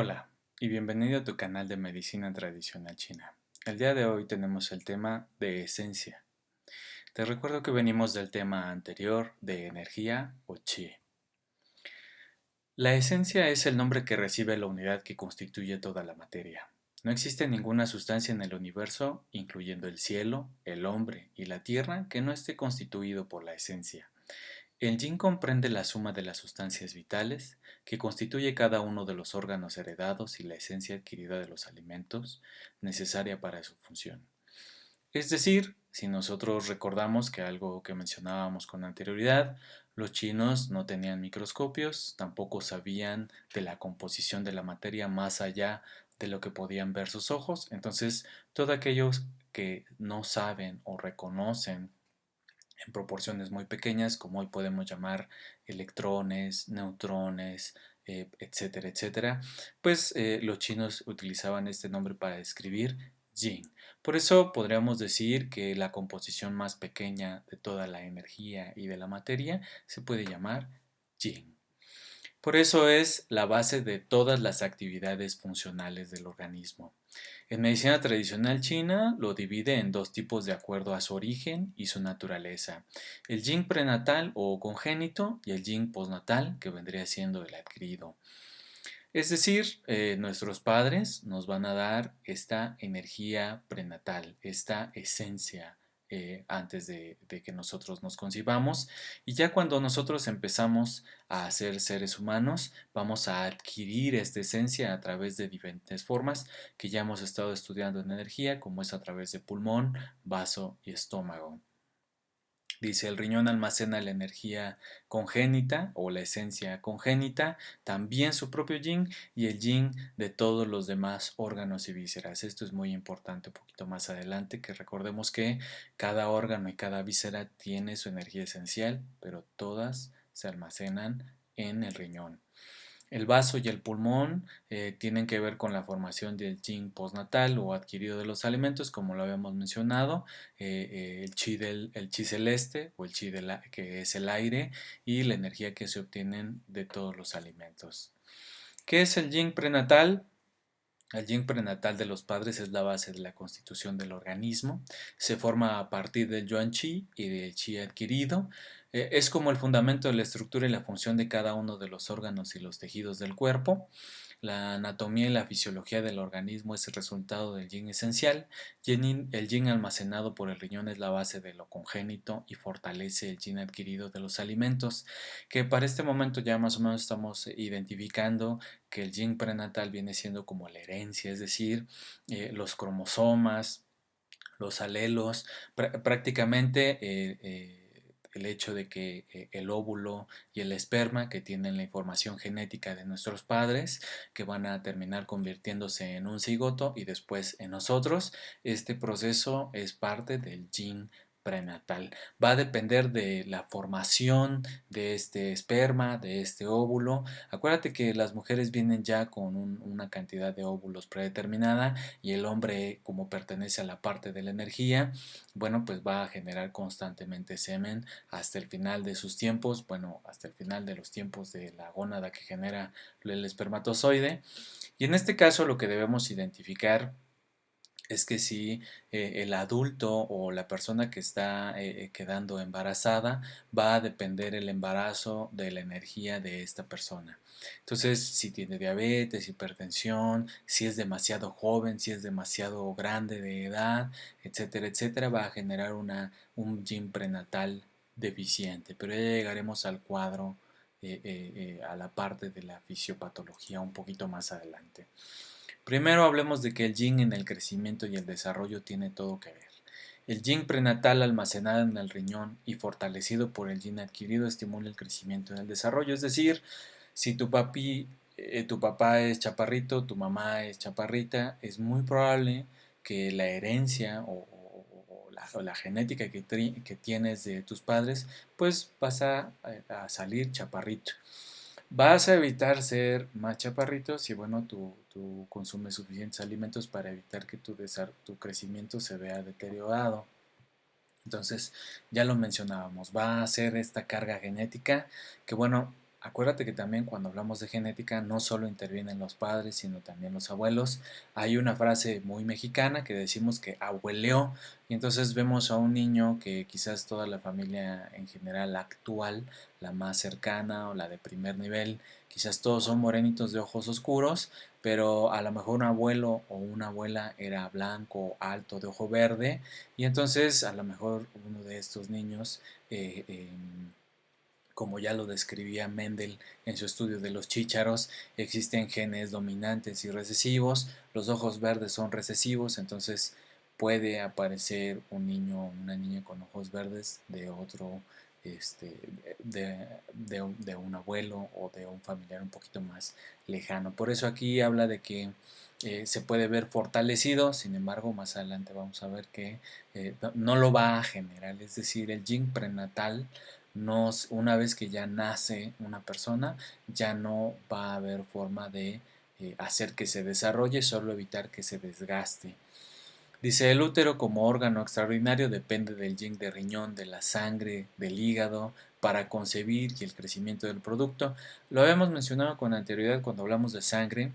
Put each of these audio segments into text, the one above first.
Hola y bienvenido a tu canal de medicina tradicional china. El día de hoy tenemos el tema de esencia. Te recuerdo que venimos del tema anterior de energía o chi. La esencia es el nombre que recibe la unidad que constituye toda la materia. No existe ninguna sustancia en el universo, incluyendo el cielo, el hombre y la tierra, que no esté constituido por la esencia. El yin comprende la suma de las sustancias vitales, que constituye cada uno de los órganos heredados y la esencia adquirida de los alimentos, necesaria para su función. Es decir, si nosotros recordamos que algo que mencionábamos con anterioridad, los chinos no tenían microscopios, tampoco sabían de la composición de la materia más allá de lo que podían ver sus ojos, entonces todos aquellos que no saben o reconocen en proporciones muy pequeñas, como hoy podemos llamar electrones, neutrones, etcétera, etcétera, pues los chinos utilizaban este nombre para describir yin. Por eso podríamos decir que la composición más pequeña de toda la energía y de la materia se puede llamar yin. Por eso es la base de todas las actividades funcionales del organismo. En medicina tradicional china lo divide en dos tipos de acuerdo a su origen y su naturaleza: el yin prenatal o congénito y el yin postnatal, que vendría siendo el adquirido. Es decir, nuestros padres nos van a dar esta energía prenatal, esta esencia antes de que nosotros nos concibamos, y ya cuando nosotros empezamos a ser seres humanos, vamos a adquirir esta esencia a través de diferentes formas que ya hemos estado estudiando en energía, como es a través de pulmón, vaso y estómago. Dice, el riñón almacena la energía congénita o la esencia congénita, también su propio yin y el yin de todos los demás órganos y vísceras. Esto es muy importante un poquito más adelante, que recordemos que cada órgano y cada víscera tiene su energía esencial, pero todas se almacenan en el riñón. El vaso y el pulmón tienen que ver con la formación del yin postnatal o adquirido de los alimentos, como lo habíamos mencionado, el chi celeste o el chi que es el aire y la energía que se obtienen de todos los alimentos. ¿Qué es el yin prenatal? El yin prenatal de los padres es la base de la constitución del organismo. Se forma a partir del yuan chi y del chi adquirido. Es como el fundamento de la estructura y la función de cada uno de los órganos y los tejidos del cuerpo. La anatomía y la fisiología del organismo es el resultado del yin esencial. El yin almacenado por el riñón es la base de lo congénito y fortalece el yin adquirido de los alimentos, que para este momento ya más o menos estamos identificando que el yin prenatal viene siendo como la herencia, es decir, los cromosomas, los alelos, prácticamente el hecho de que el óvulo y el esperma, que tienen la información genética de nuestros padres, que van a terminar convirtiéndose en un cigoto y después en nosotros, este proceso es parte del yin prenatal. Va a depender de la formación de este esperma, de este óvulo. Acuérdate que las mujeres vienen ya con una cantidad de óvulos predeterminada y el hombre, como pertenece a la parte de la energía, bueno, pues va a generar constantemente semen hasta el final de sus tiempos, bueno, hasta el final de los tiempos de la gónada que genera el espermatozoide. Y en este caso lo que debemos identificar es que si el adulto o la persona que está quedando embarazada, va a depender el embarazo de la energía de esta persona. Entonces, si tiene diabetes, hipertensión, si es demasiado joven, si es demasiado grande de edad, etcétera, etcétera, va a generar un yin prenatal deficiente. Pero ya llegaremos al cuadro, a la parte de la fisiopatología un poquito más adelante. Primero hablemos de que el yin en el crecimiento y el desarrollo tiene todo que ver. El yin prenatal almacenado en el riñón y fortalecido por el yin adquirido estimula el crecimiento y el desarrollo. Es decir, si tu papá es chaparrito, tu mamá es chaparrita, es muy probable que la herencia o la genética que tienes de tus padres, pues vas a salir chaparrito. Vas a evitar ser más chaparrito si, bueno, tú consumes suficientes alimentos para evitar que tu crecimiento se vea deteriorado. Entonces, ya lo mencionábamos, va a ser esta carga genética que, bueno, Acuérdate que también cuando hablamos de genética no solo intervienen los padres, sino también los abuelos. Hay una frase muy mexicana que decimos que abueleó, y entonces vemos a un niño que quizás toda la familia en general actual, la más cercana o la de primer nivel, quizás todos son morenitos de ojos oscuros, pero a lo mejor un abuelo o una abuela era blanco, alto, de ojo verde, y entonces a lo mejor uno de estos niños como ya lo describía Mendel en su estudio de los chícharos, existen genes dominantes y recesivos, los ojos verdes son recesivos, entonces puede aparecer un niño o una niña con ojos verdes de otro, este, de un abuelo o de un familiar un poquito más lejano. Por eso aquí habla de que se puede ver fortalecido, sin embargo más adelante vamos a ver que no lo va a generar, es decir, el gen prenatal una vez que ya nace una persona, ya no va a haber forma de hacer que se desarrolle, solo evitar que se desgaste. Dice, el útero como órgano extraordinario depende del yin de riñón, de la sangre, del hígado, para concebir y el crecimiento del producto. Lo habíamos mencionado con anterioridad cuando hablamos de sangre,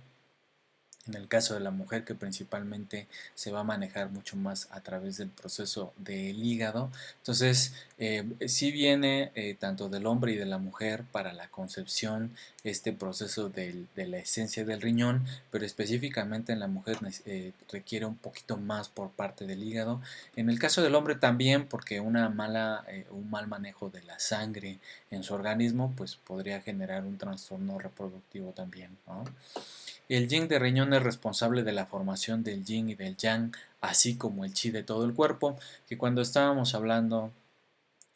en el caso de la mujer, que principalmente se va a manejar mucho más a través del proceso del hígado. Entonces, sí viene tanto del hombre y de la mujer para la concepción este proceso de la esencia del riñón, pero específicamente en la mujer requiere un poquito más por parte del hígado. En el caso del hombre también, porque un mal manejo de la sangre en su organismo, pues podría generar un trastorno reproductivo también, ¿no? El yin de riñón es responsable de la formación del yin y del yang, así como el chi de todo el cuerpo, que cuando estábamos hablando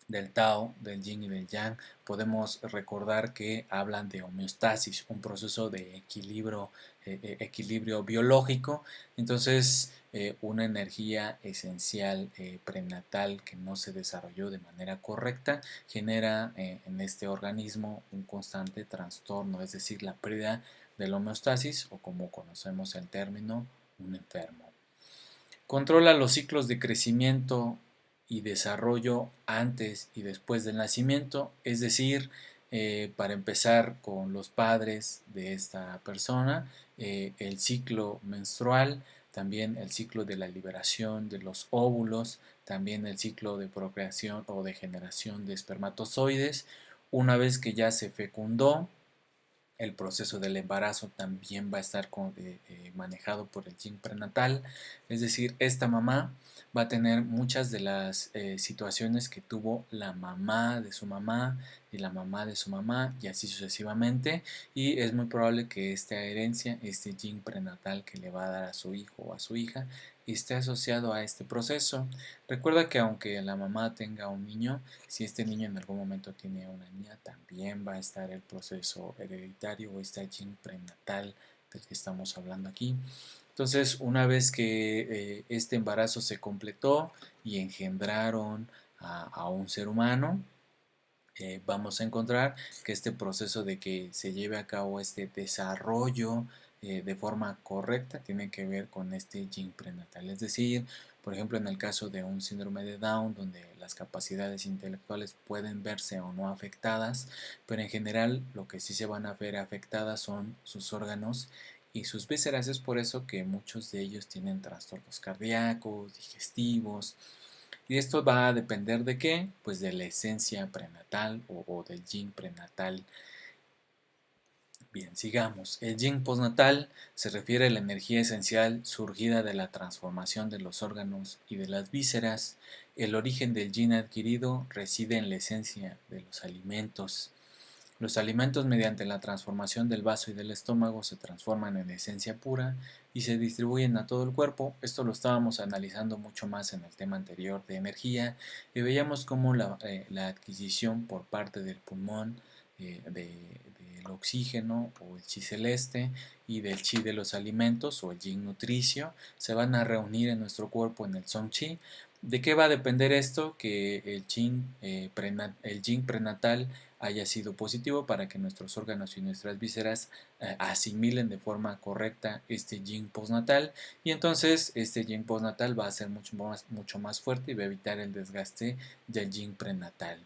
del Tao, del Yin y del Yang, podemos recordar que hablan de homeostasis, un proceso de equilibrio biológico. Entonces, una energía esencial prenatal que no se desarrolló de manera correcta genera en este organismo un constante trastorno, es decir, la pérdida de la homeostasis o como conocemos el término, un enfermo. Controla los ciclos de crecimiento y desarrollo antes y después del nacimiento, es decir, para empezar con los padres de esta persona, el ciclo menstrual, también el ciclo de la liberación de los óvulos, también el ciclo de procreación o de generación de espermatozoides. Una vez que ya se fecundó, el proceso del embarazo también va a estar manejado por el yin prenatal, es decir, esta mamá va a tener muchas de las situaciones que tuvo la mamá de su mamá y la mamá de su mamá y así sucesivamente, y es muy probable que esta herencia, este yin prenatal que le va a dar a su hijo o a su hija, esté asociado a este proceso. Recuerda que aunque la mamá tenga un niño, si este niño en algún momento tiene una niña, también va a estar el proceso hereditario o este gen prenatal del que estamos hablando aquí. Entonces, una vez que este embarazo se completó y engendraron a un ser humano, vamos a encontrar que este proceso de que se lleve a cabo este desarrollo de forma correcta tiene que ver con este gen prenatal. Es decir, por ejemplo, en el caso de un síndrome de Down, donde las capacidades intelectuales pueden verse o no afectadas, pero en general lo que sí se van a ver afectadas son sus órganos y sus vísceras. Es por eso que muchos de ellos tienen trastornos cardíacos, digestivos, y esto va a depender de qué, pues de la esencia prenatal o del yin prenatal. Bien, sigamos. El yin postnatal se refiere a la energía esencial surgida de la transformación de los órganos y de las vísceras. El origen del yin adquirido reside en la esencia de los alimentos. Los alimentos mediante la transformación del vaso y del estómago se transforman en esencia pura y se distribuyen a todo el cuerpo. Esto lo estábamos analizando mucho más en el tema anterior de energía y veíamos cómo la adquisición por parte del pulmón del oxígeno o el chi celeste y del chi de los alimentos o el yin nutricio se van a reunir en nuestro cuerpo en el song chi. ¿De qué va a depender esto? Que el yin prenatal haya sido positivo para que nuestros órganos y nuestras vísceras asimilen de forma correcta este yin postnatal, y entonces este yin postnatal va a ser mucho más fuerte y va a evitar el desgaste del yin prenatal.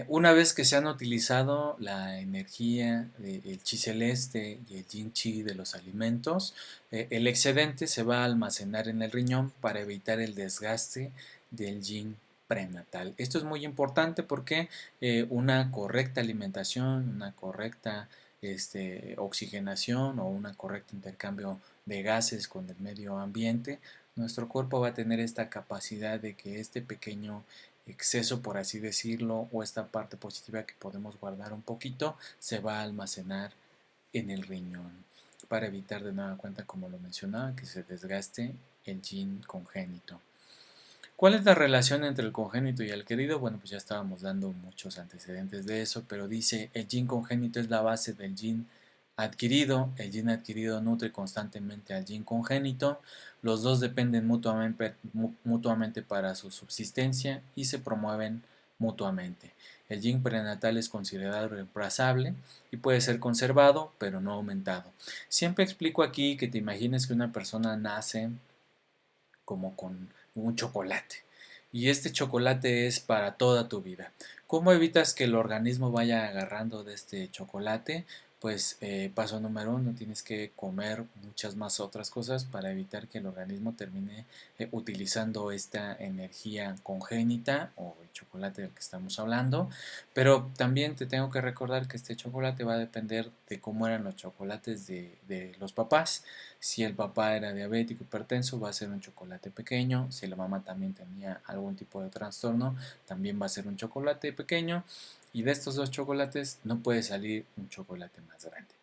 Una vez que se han utilizado la energía del chi celeste y el yin chi de los alimentos, el excedente se va a almacenar en el riñón para evitar el desgaste del yin prenatal. Esto es muy importante porque una correcta alimentación, una correcta oxigenación o un correcto intercambio de gases con el medio ambiente, nuestro cuerpo va a tener esta capacidad de que este pequeño exceso, por así decirlo, o esta parte positiva que podemos guardar un poquito, se va a almacenar en el riñón para evitar de nueva cuenta, como lo mencionaba, que se desgaste el yin congénito. ¿Cuál es la relación entre el congénito y el adquirido? Bueno, pues ya estábamos dando muchos antecedentes de eso, pero dice el yin congénito es la base del yin adquirido. El yin adquirido nutre constantemente al yin congénito. Los dos dependen mutuamente para su subsistencia y se promueven mutuamente. El yin prenatal es considerado reemplazable y puede ser conservado, pero no aumentado. Siempre explico aquí que te imagines que una persona nace como con un chocolate. Y este chocolate es para toda tu vida. ¿Cómo evitas que el organismo vaya agarrando de este chocolate? Pues paso número uno, tienes que comer muchas más otras cosas para evitar que el organismo termine utilizando esta energía congénita o el chocolate del que estamos hablando. Pero también te tengo que recordar que este chocolate va a depender de cómo eran los chocolates de los papás. Si el papá era diabético, hipertenso, va a ser un chocolate pequeño. Si la mamá también tenía algún tipo de trastorno, también va a ser un chocolate pequeño. Y de estos dos chocolates no puede salir un chocolate más grande.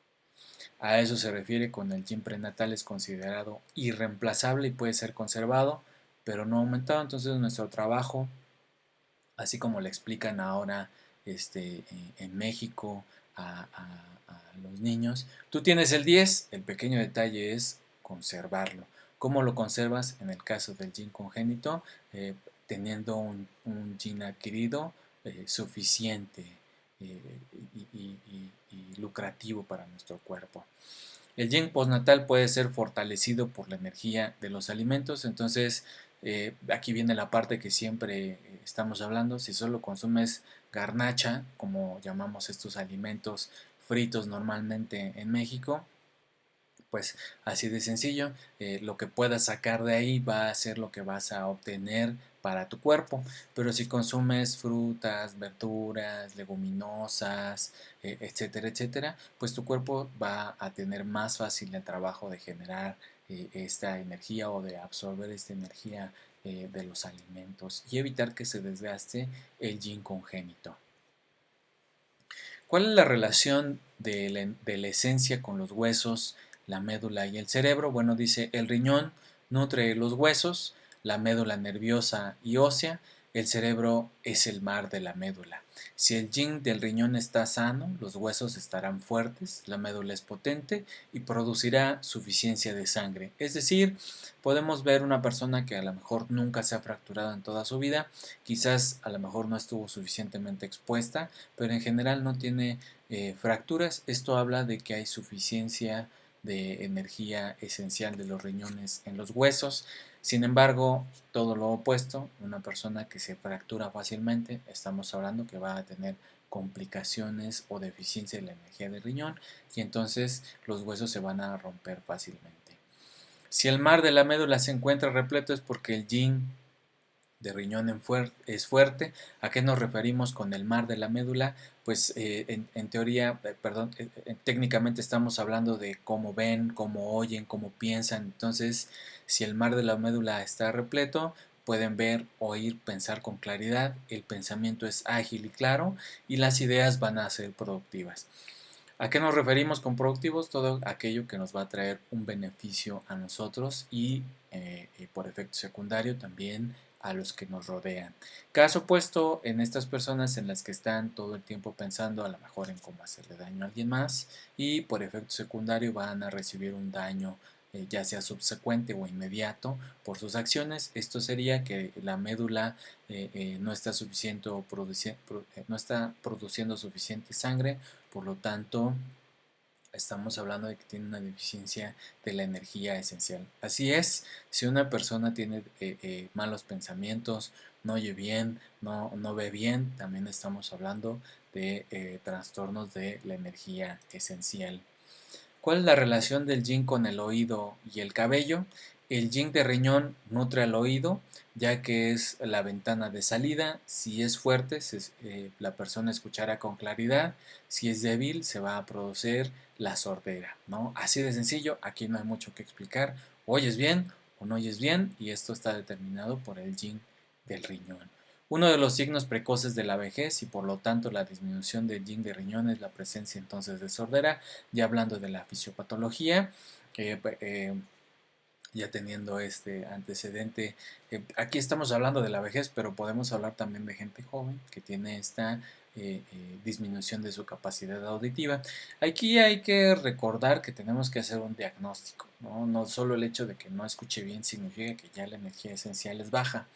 A eso se refiere con el yin prenatal es considerado irreemplazable y puede ser conservado, pero no aumentado. Entonces nuestro trabajo, así como le explican ahora en México a los niños. Tú tienes el 10, el pequeño detalle es conservarlo. ¿Cómo lo conservas? En el caso del yin congénito, teniendo un yin adquirido suficiente eh, y lucrativo para nuestro cuerpo. El yin postnatal puede ser fortalecido por la energía de los alimentos, entonces aquí viene la parte que siempre estamos hablando. Si solo consumes garnacha, como llamamos estos alimentos fritos normalmente en México, pues así de sencillo, lo que puedas sacar de ahí va a ser lo que vas a obtener para tu cuerpo. Pero si consumes frutas, verduras, leguminosas, etcétera, etcétera, pues tu cuerpo va a tener más fácil el trabajo de generar esta energía o de absorber esta energía de los alimentos y evitar que se desgaste el yin congénito. ¿Cuál es la relación de la esencia con los huesos, la médula y el cerebro? Bueno, dice, el riñón nutre los huesos, la médula nerviosa y ósea, el cerebro es el mar de la médula. Si el yin del riñón está sano, los huesos estarán fuertes, la médula es potente y producirá suficiencia de sangre. Es decir, podemos ver una persona que a lo mejor nunca se ha fracturado en toda su vida, quizás a lo mejor no estuvo suficientemente expuesta, pero en general no tiene fracturas. Esto habla de que hay suficiencia de energía esencial de los riñones en los huesos. Sin embargo, todo lo opuesto, una persona que se fractura fácilmente, estamos hablando que va a tener complicaciones o deficiencia de la energía del riñón y entonces los huesos se van a romper fácilmente. Si el mar de la médula se encuentra repleto es porque el yin de riñón es fuerte. ¿A qué nos referimos con el mar de la médula? Pues en teoría, perdón, técnicamente estamos hablando de cómo ven, cómo oyen, cómo piensan. Entonces, si el mar de la médula está repleto, pueden ver, oír, pensar con claridad, el pensamiento es ágil y claro y las ideas van a ser productivas. ¿A qué nos referimos con productivos? Todo aquello que nos va a traer un beneficio a nosotros y por efecto secundario también a los que nos rodean. Caso opuesto en estas personas en las que están todo el tiempo pensando a lo mejor en cómo hacerle daño a alguien más y por efecto secundario van a recibir un daño ya sea subsecuente o inmediato por sus acciones. Esto sería que la médula no está no está produciendo suficiente sangre, por lo tanto Estamos hablando de que tiene una deficiencia de la energía esencial. Así es, si una persona tiene malos pensamientos, no oye bien, no ve bien, también estamos hablando de trastornos de la energía esencial. ¿Cuál es la relación del yin con el oído y el cabello? El yin de riñón nutre al oído, ya que es la ventana de salida. Si es fuerte, la persona escuchará con claridad. Si es débil, se va a producir la sordera, ¿no? Así de sencillo, aquí no hay mucho que explicar. Oyes bien o no oyes bien, y esto está determinado por el yin del riñón. Uno de los signos precoces de la vejez y por lo tanto la disminución del yin de riñón es la presencia entonces de sordera. Ya hablando de la fisiopatología, eh, eh, ya teniendo este antecedente, aquí estamos hablando de la vejez, pero podemos hablar también de gente joven que tiene esta disminución de su capacidad auditiva. Aquí hay que recordar que tenemos que hacer un diagnóstico, ¿no? No solo el hecho de que no escuche bien significa que ya la energía esencial es baja.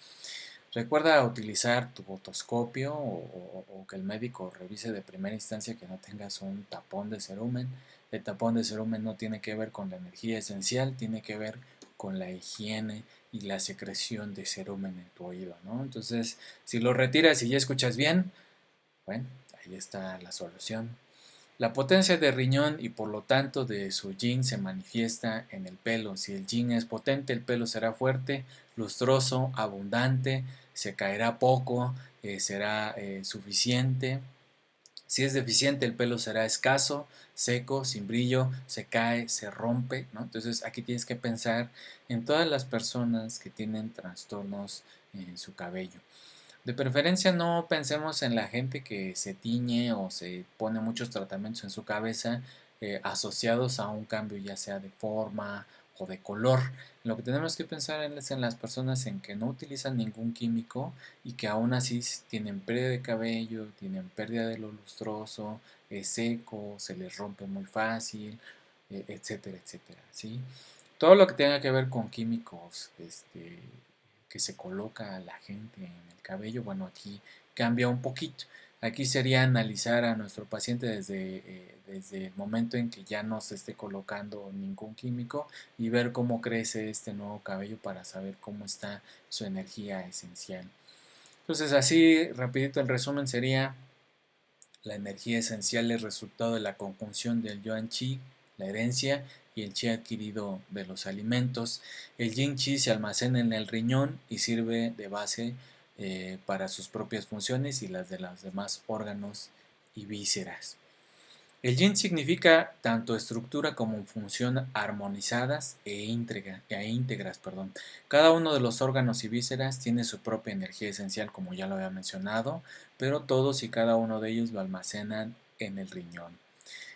Recuerda utilizar tu otoscopio o que el médico revise de primera instancia que no tengas un tapón de cerumen. El tapón de cerumen no tiene que ver con la energía esencial, tiene que ver con la higiene y la secreción de cerumen en tu oído, ¿no? Entonces, si lo retiras y ya escuchas bien, bueno, ahí está la solución. La potencia de riñón y por lo tanto de su yin se manifiesta en el pelo. Si el yin es potente, el pelo será fuerte, lustroso, abundante, se caerá poco, será suficiente. Si es deficiente, el pelo será escaso, seco, sin brillo, se cae, se rompe, ¿no? Entonces aquí tienes que pensar en todas las personas que tienen trastornos en su cabello. De preferencia no pensemos en la gente que se tiñe o se pone muchos tratamientos en su cabeza asociados a un cambio ya sea de forma o de color. Lo que tenemos que pensar es en las personas en que no utilizan ningún químico y que aún así tienen pérdida de cabello, tienen pérdida de lo lustroso, es seco, se les rompe muy fácil, etcétera, etcétera, ¿sí? Todo lo que tenga que ver con químicos, que se coloca a la gente en el cabello, bueno, aquí cambia un poquito. Aquí sería analizar a nuestro paciente desde el momento en que ya no se esté colocando ningún químico y ver cómo crece este nuevo cabello para saber cómo está su energía esencial. Entonces, así rapidito el resumen sería: la energía esencial es resultado de la conjunción del yuan chi, la herencia, y el chi adquirido de los alimentos. El yin chi se almacena en el riñón y sirve de base para sus propias funciones y las de los demás órganos y vísceras. El yin significa tanto estructura como función armonizadas íntegras. Perdón. Cada uno de los órganos y vísceras tiene su propia energía esencial, como ya lo había mencionado, pero todos y cada uno de ellos lo almacenan en el riñón.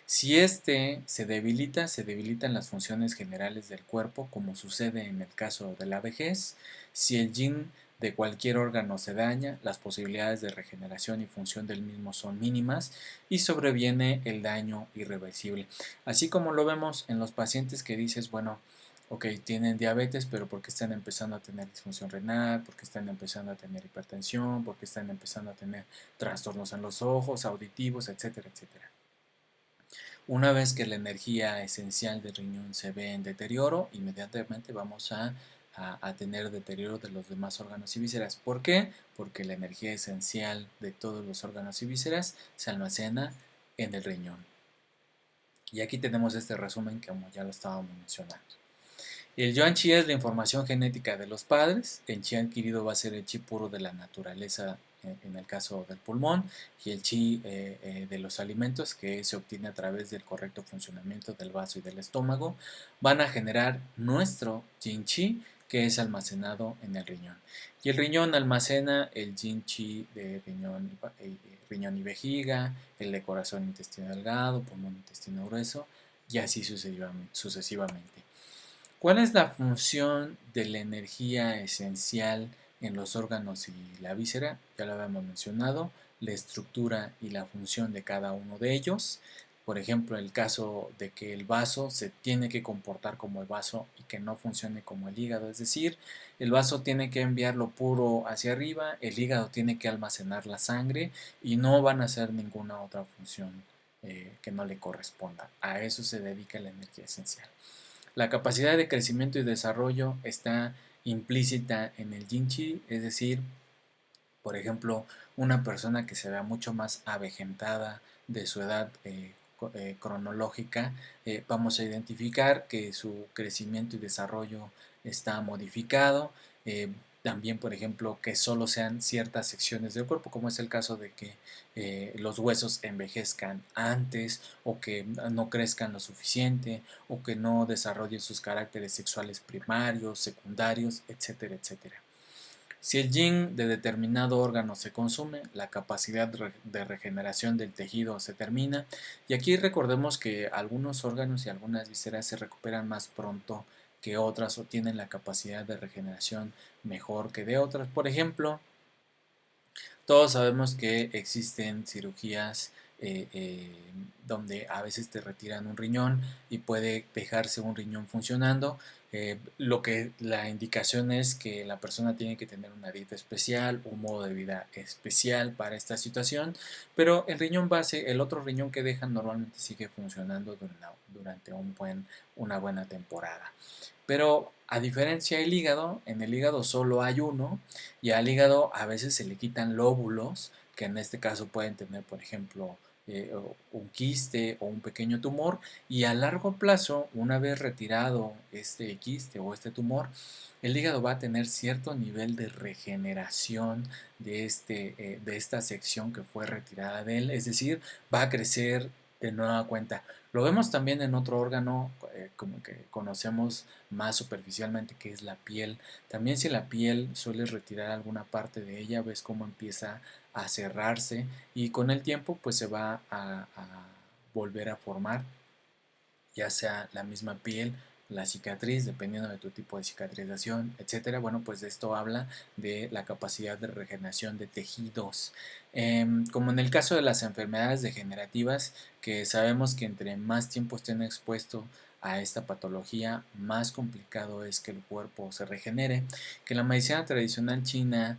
Si éste se debilitan las funciones generales del cuerpo, como sucede en el caso de la vejez. Si el yin de cualquier órgano se daña, las posibilidades de regeneración y función del mismo son mínimas y sobreviene el daño irreversible. Así como lo vemos en los pacientes que dices, bueno, ok, tienen diabetes, pero porque están empezando a tener disfunción renal, porque están empezando a tener hipertensión, porque están empezando a tener trastornos en los ojos, auditivos, etcétera, etcétera. Una vez que la energía esencial del riñón se ve en deterioro, inmediatamente vamos a tener deterioro de los demás órganos y vísceras. ¿Por qué? Porque la energía esencial de todos los órganos y vísceras se almacena en el riñón. Y aquí tenemos este resumen como ya lo estábamos mencionando. El yuan chi es la información genética de los padres, el chi adquirido va a ser el chi puro de la naturaleza en el caso del pulmón, y el chi de los alimentos que se obtiene a través del correcto funcionamiento del vaso y del estómago van a generar nuestro yin chi, que es almacenado en el riñón. Y el riñón almacena el yin chi de riñón y vejiga, el de corazón, intestino delgado, pulmón, intestino grueso, y así sucesivamente. ¿Cuál es la función de la energía esencial en los órganos y la víscera? Ya lo habíamos mencionado, la estructura y la función de cada uno de ellos. Por ejemplo, el caso de que el vaso se tiene que comportar como el vaso y que no funcione como el hígado, es decir, el vaso tiene que enviar lo puro hacia arriba, el hígado tiene que almacenar la sangre y no van a hacer ninguna otra función que no le corresponda. A eso se dedica la energía esencial. La capacidad de crecimiento y desarrollo está implícita en el Yin Chi, es decir, por ejemplo, una persona que se vea mucho más avejentada de su edad cronológica, vamos a identificar que su crecimiento y desarrollo está modificado. También, por ejemplo, que solo sean ciertas secciones del cuerpo, como es el caso de que los huesos envejezcan antes o que no crezcan lo suficiente o que no desarrollen sus caracteres sexuales primarios, secundarios, etcétera, etcétera. Si el yin de determinado órgano se consume, la capacidad de regeneración del tejido se termina. Y aquí recordemos que algunos órganos y algunas vísceras se recuperan más pronto que otras o tienen la capacidad de regeneración mejor que de otras. Por ejemplo, todos sabemos que existen cirugías donde a veces te retiran un riñón y puede dejarse un riñón funcionando. Lo que la indicación es que la persona tiene que tener una dieta especial, un modo de vida especial para esta situación, pero el riñón base, el otro riñón que dejan normalmente sigue funcionando durante una buena temporada. Pero a diferencia del hígado, en el hígado solo hay uno y al hígado a veces se le quitan lóbulos, que en este caso pueden tener, por ejemplo, un quiste o un pequeño tumor, y a largo plazo, una vez retirado este quiste o este tumor, el hígado va a tener cierto nivel de regeneración de esta sección que fue retirada de él, es decir, va a crecer de nueva cuenta. Lo vemos también en otro órgano como que conocemos más superficialmente, que es la piel. También si la piel sueles retirar alguna parte de ella, ves cómo empieza a cerrarse y con el tiempo pues se va a volver a formar, ya sea la misma piel, la cicatriz, dependiendo de tu tipo de cicatrización, etcétera. Bueno, pues esto habla de la capacidad de regeneración de tejidos. Como en el caso de las enfermedades degenerativas, que sabemos que entre más tiempo estén expuestos a esta patología, más complicado es que el cuerpo se regenere. Que la medicina tradicional china,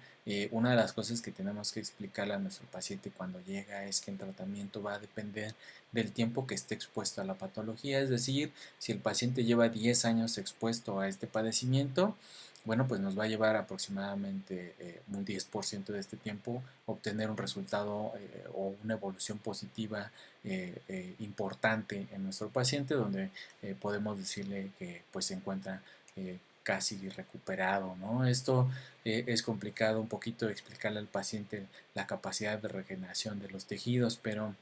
una de las cosas que tenemos que explicarle a nuestro paciente cuando llega es que el tratamiento va a depender del tiempo que esté expuesto a la patología, es decir, si el paciente lleva 10 años expuesto a este padecimiento, bueno, pues nos va a llevar aproximadamente un 10% de este tiempo obtener un resultado o una evolución positiva importante en nuestro paciente, donde podemos decirle que pues se encuentra casi recuperado, ¿no? Esto es complicado un poquito explicarle al paciente la capacidad de regeneración de los tejidos, pero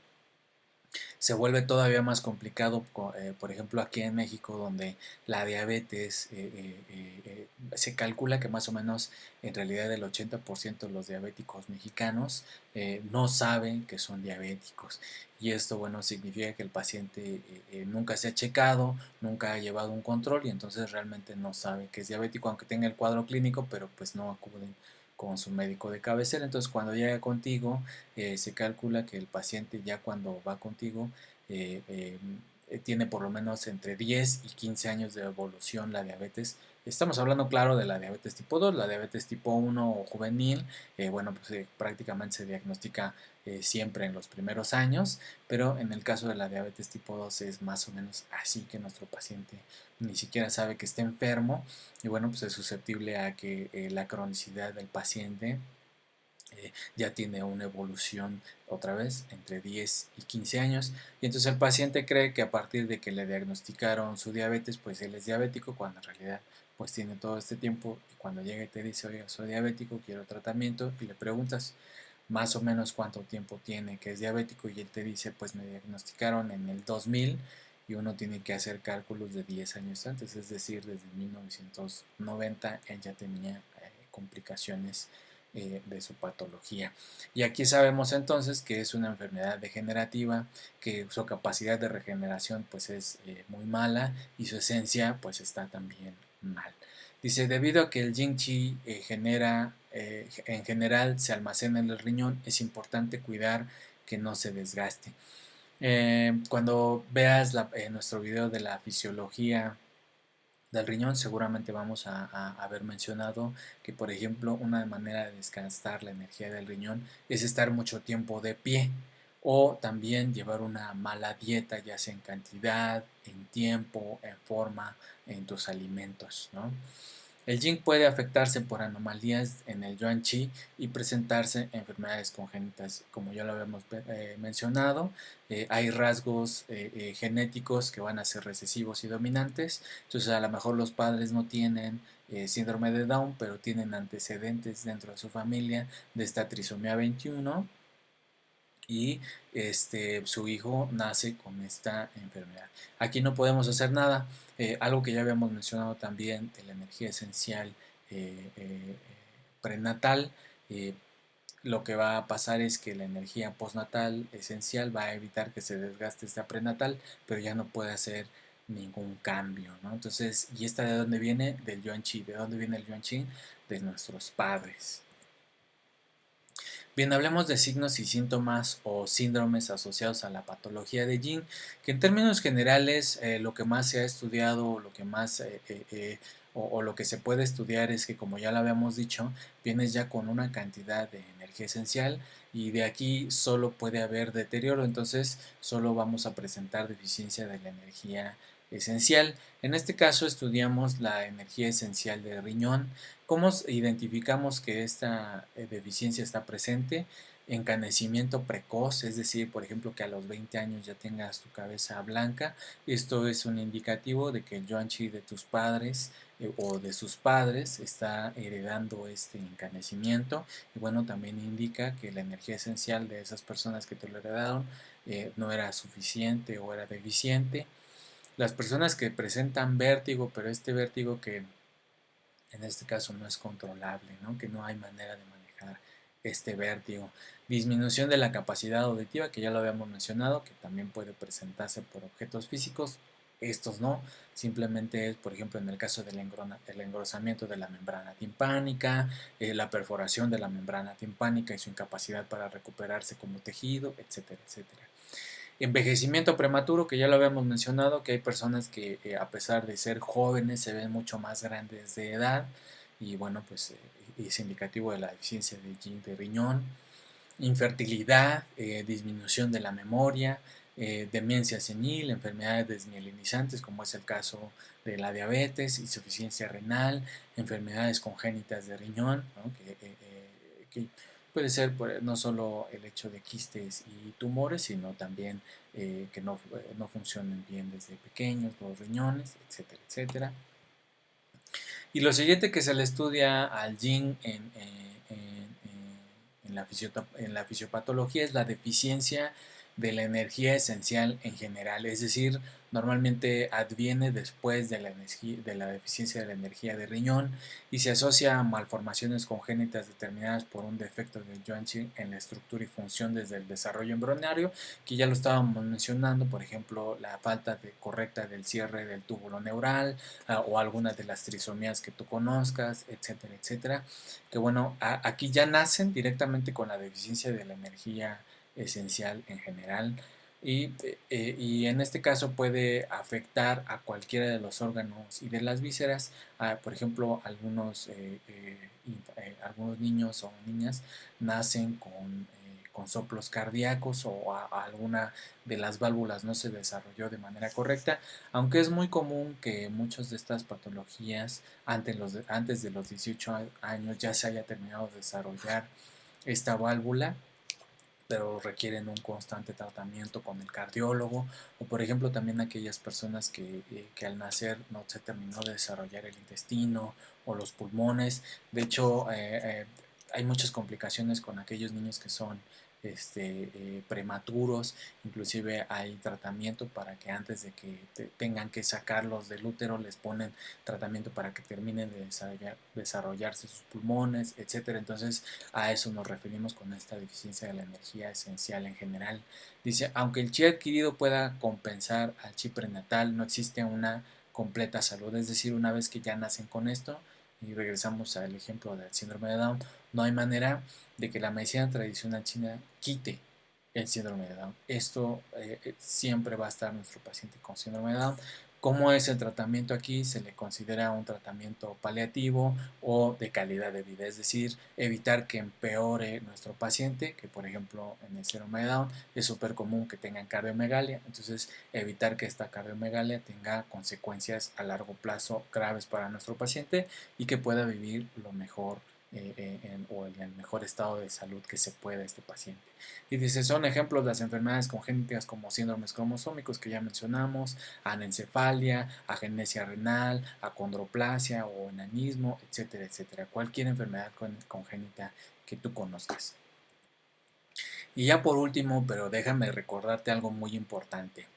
se vuelve todavía más complicado, por ejemplo, aquí en México, donde la diabetes, se calcula que más o menos en realidad el 80% de los diabéticos mexicanos no saben que son diabéticos. Y esto, bueno, significa que el paciente nunca se ha checado, nunca ha llevado un control y entonces realmente no sabe que es diabético, aunque tenga el cuadro clínico, pero pues no acuden con su médico de cabecera. Entonces cuando llega contigo, se calcula que el paciente ya cuando va contigo eh, eh, tiene por lo menos entre 10 y 15 años de evolución la diabetes. Estamos hablando, claro, de la diabetes tipo 2, la diabetes tipo 1 o juvenil, bueno, pues prácticamente se diagnostica siempre en los primeros años, pero en el caso de la diabetes tipo 2 es más o menos así, que nuestro paciente ni siquiera sabe que está enfermo y bueno, pues es susceptible a que la cronicidad del paciente ya tiene una evolución otra vez entre 10 y 15 años y entonces el paciente cree que a partir de que le diagnosticaron su diabetes pues él es diabético, cuando en realidad pues tiene todo este tiempo, y cuando llega y te dice, oiga, soy diabético, quiero tratamiento, y le preguntas más o menos cuánto tiempo tiene que es diabético y él te dice, pues me diagnosticaron en el 2000, y uno tiene que hacer cálculos de 10 años antes, es decir, desde 1990 él ya tenía complicaciones de su patología. Y aquí sabemos entonces que es una enfermedad degenerativa, que su capacidad de regeneración pues es muy mala y su esencia pues está también mal. Dice, debido a que el yin chi en general se almacena en el riñón, es importante cuidar que no se desgaste. Cuando veas nuestro video de la fisiología del riñón, seguramente vamos a haber mencionado que, por ejemplo, una manera de descansar la energía del riñón es estar mucho tiempo de pie. o también llevar una mala dieta, ya sea en cantidad, en tiempo, en forma, en tus alimentos, ¿no? El yin puede afectarse por anomalías en el yuan chi y presentarse enfermedades congénitas, como ya lo habíamos mencionado. Hay rasgos genéticos que van a ser recesivos y dominantes, entonces a lo mejor los padres no tienen síndrome de Down, pero tienen antecedentes dentro de su familia de esta trisomía 21 y su hijo nace con esta enfermedad. Aquí no podemos hacer nada. Algo que ya habíamos mencionado también de la energía esencial prenatal, eh, lo que va a pasar es que la energía postnatal esencial va a evitar que se desgaste esta prenatal, pero ya no puede hacer ningún cambio, ¿no? Entonces, ¿y esta de dónde viene? Del yuan chi. ¿De dónde viene el yuan chi? De nuestros padres. Bien, hablemos de signos y síntomas o síndromes asociados a la patología de Yin, que en términos generales lo que más se ha estudiado, lo que más o lo que se puede estudiar es que, como ya lo habíamos dicho, vienes ya con una cantidad de energía esencial y de aquí solo puede haber deterioro, entonces solo vamos a presentar deficiencia de la energía esencial. En este caso estudiamos la energía esencial del riñón. ¿Cómo identificamos que esta deficiencia está presente? Encanecimiento precoz, es decir, por ejemplo, que a los 20 años ya tengas tu cabeza blanca. Esto es un indicativo de que el yuan chi de tus padres o de sus padres está heredando este encanecimiento. Y bueno, también indica que la energía esencial de esas personas que te lo heredaron no era suficiente o era deficiente. Las personas que presentan vértigo, pero este vértigo que en este caso no es controlable, ¿no? Que no hay manera de manejar este vértigo. Disminución de la capacidad auditiva, que ya lo habíamos mencionado, que también puede presentarse por objetos físicos, estos no, simplemente es, por ejemplo, en el caso del engrosamiento de la membrana timpánica, la perforación de la membrana timpánica y su incapacidad para recuperarse como tejido, etcétera, etcétera. Envejecimiento prematuro, que ya lo habíamos mencionado, que hay personas que a pesar de ser jóvenes se ven mucho más grandes de edad y bueno, pues es indicativo de la deficiencia de yin de riñón. Infertilidad, disminución de la memoria, demencia senil, enfermedades desmielinizantes como es el caso de la diabetes, insuficiencia renal, enfermedades congénitas de riñón, ¿no? Que puede ser no solo el hecho de quistes y tumores, sino también que no funcionen bien desde pequeños los riñones, etcétera, etcétera. Y lo siguiente que se le estudia al yin en la fisiopatología es la deficiencia de la energía esencial en general, es decir, normalmente adviene después de la deficiencia de la energía de riñón y se asocia a malformaciones congénitas determinadas por un defecto del yuan qi en la estructura y función desde el desarrollo embrionario, que ya lo estábamos mencionando, por ejemplo, la falta correcta del cierre del túbulo neural, o algunas de las trisomías que tú conozcas, etcétera, etcétera, que bueno, aquí ya nacen directamente con la deficiencia de la energía esencial en general y en este caso puede afectar a cualquiera de los órganos y de las vísceras, por ejemplo, algunos niños o niñas nacen con soplos cardíacos o alguna de las válvulas no se desarrolló de manera correcta, aunque es muy común que muchas de estas patologías antes de los 18 años ya se haya terminado de desarrollar esta válvula, pero requieren un constante tratamiento con el cardiólogo o por ejemplo también aquellas personas que al nacer no se terminó de desarrollar el intestino o los pulmones. De hecho, hay muchas complicaciones con aquellos niños que son prematuros, inclusive hay tratamiento para que antes de que tengan que sacarlos del útero les ponen tratamiento para que terminen de desarrollarse sus pulmones, etcétera. Entonces a eso nos referimos con esta deficiencia de la energía esencial en general. Dice, aunque el chi adquirido pueda compensar al chi prenatal, no existe una completa salud, es decir, una vez que ya nacen con esto, y regresamos al ejemplo del síndrome de Down, no hay manera de que la medicina tradicional china quite el síndrome de Down. Esto siempre va a estar nuestro paciente con síndrome de Down, ¿Cómo es el tratamiento aquí? Se le considera un tratamiento paliativo o de calidad de vida, es decir, evitar que empeore nuestro paciente, que por ejemplo en el síndrome de Down es súper común que tengan cardiomegalia, entonces evitar que esta cardiomegalia tenga consecuencias a largo plazo graves para nuestro paciente y que pueda vivir lo mejor o en el mejor estado de salud que se pueda este paciente. Y dice, son ejemplos las enfermedades congénitas como síndromes cromosómicos que ya mencionamos, anencefalia, agenesia renal, acondroplasia o enanismo, etcétera, etcétera. Cualquier enfermedad congénita que tú conozcas. Y ya por último, pero déjame recordarte algo muy importante.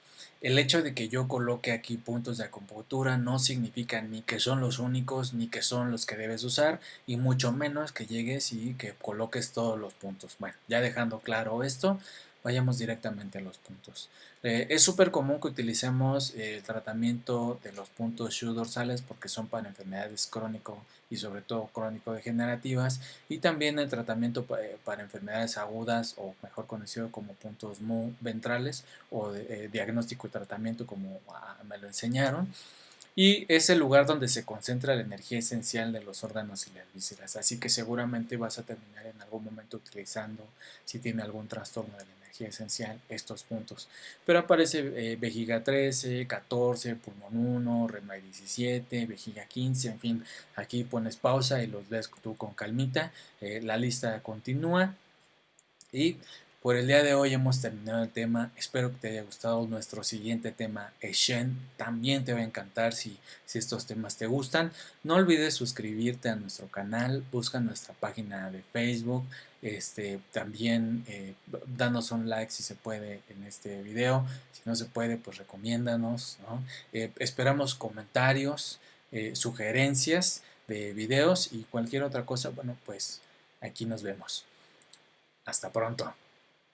El hecho de que yo coloque aquí puntos de acupuntura no significa ni que son los únicos, ni que son los que debes usar, y mucho menos que llegues y que coloques todos los puntos. Bueno, ya dejando claro esto, vayamos directamente a los puntos. Es súper común que utilicemos el tratamiento de los puntos Shu dorsales porque son para enfermedades crónico y sobre todo crónico-degenerativas, y también el tratamiento para enfermedades agudas o mejor conocido como puntos Mu ventrales o diagnóstico y tratamiento como me lo enseñaron. Y es el lugar donde se concentra la energía esencial de los órganos y las vísceras. Así que seguramente vas a terminar en algún momento utilizando, si tiene algún trastorno de la energía esencial, estos puntos. Pero aparece vejiga 13, 14, pulmón 1, reuma 17, vejiga 15, en fin. Aquí pones pausa y los ves tú con calmita. La lista continúa. Y por el día de hoy hemos terminado el tema. Espero que te haya gustado. Nuestro siguiente tema es Shen. También te va a encantar si estos temas te gustan. No olvides suscribirte a nuestro canal. Busca nuestra página de Facebook. También danos un like si se puede en este video. Si no se puede, pues recomiéndanos, ¿no? Esperamos comentarios, sugerencias de videos y cualquier otra cosa. Bueno, pues aquí nos vemos. Hasta pronto.